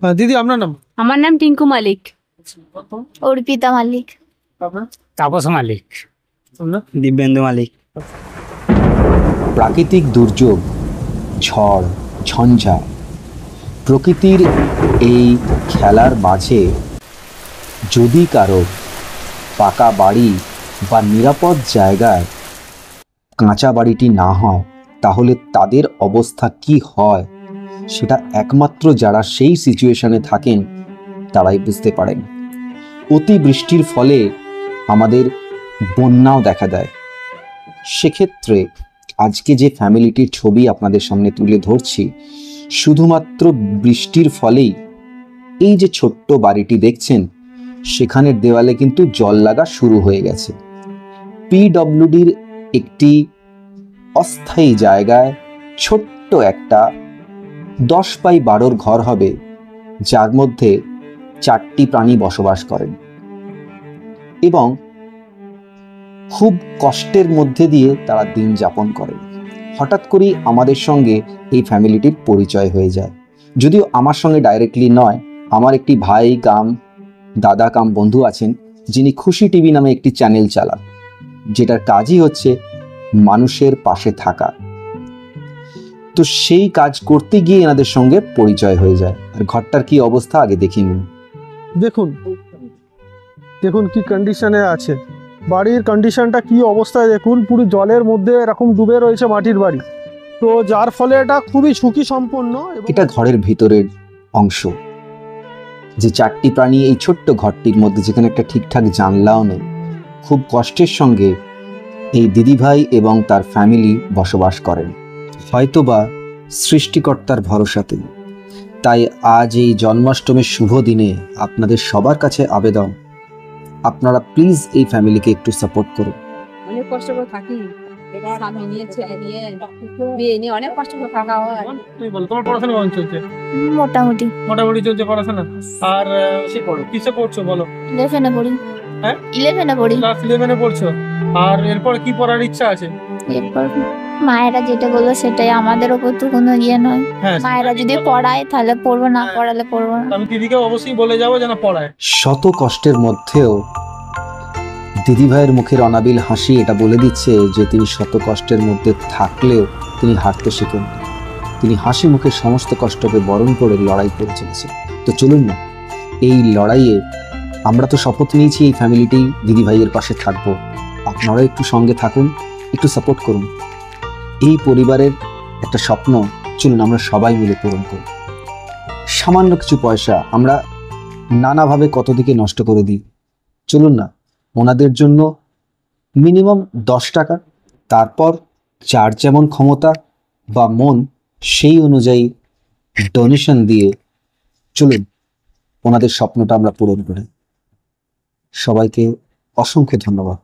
দিদি আপনার নাম? আমার নাম টিঙ্কু মালিক। অর্পিতা মালিক। আপনার? তাপস মালিক। আপনার? দিব্যেন্দু মালিক। প্রাকৃতিক দুর্যোগ, ঝড় ঝঞ্ঝা, প্রকৃতির এই খেলার মাঝে যদি কারো পাকা বাড়ি বা নিরাপদ জায়গায় কাঁচা বাড়িটি না হয়, তাহলে তাদের অবস্থা কি হয় সেটা একমাত্র যারা সেই সিচুয়েশনে থাকেন তারাই বুঝতে পারেন। অতিবৃষ্টির ফলে আমাদের বন্যাও দেখা দেয়। সেক্ষেত্রে আজকে যে ফ্যামিলিটির ছবি আপনাদের সামনে তুলে ধরছি, শুধুমাত্র বৃষ্টির ফলেই এই যে ছোট্ট বাড়িটি দেখছেন সেখানের দেওয়ালে কিন্তু জল লাগা শুরু হয়ে গেছে। পিডব্লিউডির একটি অস্থায়ী জায়গায় ছোট্ট একটা 10x12 ঘর হবে, যার মধ্যে 4টি প্রাণী বসবাস করেন এবং খুব কষ্টের মধ্যে দিয়ে তারা দিন যাপন করেন। হঠাৎ করেই আমাদের সঙ্গে এই ফ্যামিলিটির পরিচয় হয়ে যায়। যদিও আমার সঙ্গে ডাইরেক্টলি নয়, আমার একটি ভাই কাম দাদা কাম বন্ধু আছেন, যিনি খুশি টিভি নামে একটি চ্যানেল চালান, যেটার কাজই হচ্ছে মানুষের পাশে থাকা। তো সেই কাজ করতে গিয়ে এনাদের সঙ্গে পরিচয় হয়ে যায়। আর ঘরটার কি অবস্থা আগে দেখি নিন। দেখুন দেখুন কি কন্ডিশনে আছে বাড়ির, কন্ডিশনটা কি অবস্থায় দেখুন। পুরো জলের মধ্যে এরকম ডুবে রয়েছে মাটির বাড়ি, তো যার ফলে এটা খুবই ঝুঁকি সম্পন্ন। এটা ঘরের ভিতরের অংশ, যে 4টি প্রাণী এই ছোট্ট ঘরটির মধ্যে, যেখানে একটা ঠিকঠাক জানলাও নেই, খুব কষ্টের সঙ্গে এই দিদিভাই এবং তার ফ্যামিলি বসবাস করেন, হয়তোবা সৃষ্টিকর্তার ভরসাতে। তাই আজ এই জন্মাষ্টমীর শুভ দিনে আপনাদের সবার কাছে আবেদন, আপনারা প্লিজ এই ফ্যামিলিকে একটু সাপোর্ট করুন। অনেক কষ্ট করে থাকি, স্বামী নিয়ে ছেলে নিয়ে বিয়ে নিয়ে অনেক কষ্ট করে থাকা হয়। তুমি বলো, তোমার পড়াশোনা কেমন চলছে? মোটামুটি মোটামুটি চলছে পড়াশোনা। আর কিসে পড়ছো বলো? 11-এ পড়ি। হ্যাঁ 11-এ পড়ি। ক্লাস 11-এ পড়ছো। আর এরপর কি পড়ার ইচ্ছা আছে? এরপর মায়েরা যেটা বললো সেটাই, আমাদের ওপর তো কোনো ইয়ে নয়। হ্যাঁ, মায়েরা যদি পড়ায় তাহলে পড়বো, না পড়ালে পড়বো না। আমি দিদিকে অবশ্যই বলে যাবো যেন পড়ায়। শত কষ্টের মধ্যেও দিদিভাইয়ের মুখের অনাবিল হাসি এটা বলে দিচ্ছে যে তিনি শত কষ্টের মধ্যে থাকলেও তিনি হারতে শেখেন। তিনি হাসি মুখে সমস্ত কষ্টকে বরণ করে লড়াই করে চলেছেন। তো চলুন না, এই লড়াইয়ে আমরা তো শপথ নিয়েছি এই ফ্যামিলিটি দিদিভাইয়ের পাশে থাকবো। আপনারা একটু সঙ্গে থাকুন, একটু সাপোর্ট করুন। এই পরিবারের একটা স্বপ্ন চলুন আমরা সবাই মিলে পূরণ করি। সামান্য কিছু পয়সা আমরা নানাভাবে কত দিকে নষ্ট করে দিই। চলুন না, ওনাদের জন্য মিনিমাম 10 টাকা, তারপর যার যেমন ক্ষমতা বা মন সেই অনুযায়ী ডোনেশন দিয়ে চলুন ওনাদের স্বপ্নটা আমরা পূরণ করি। সবাইকে অসংখ্য ধন্যবাদ।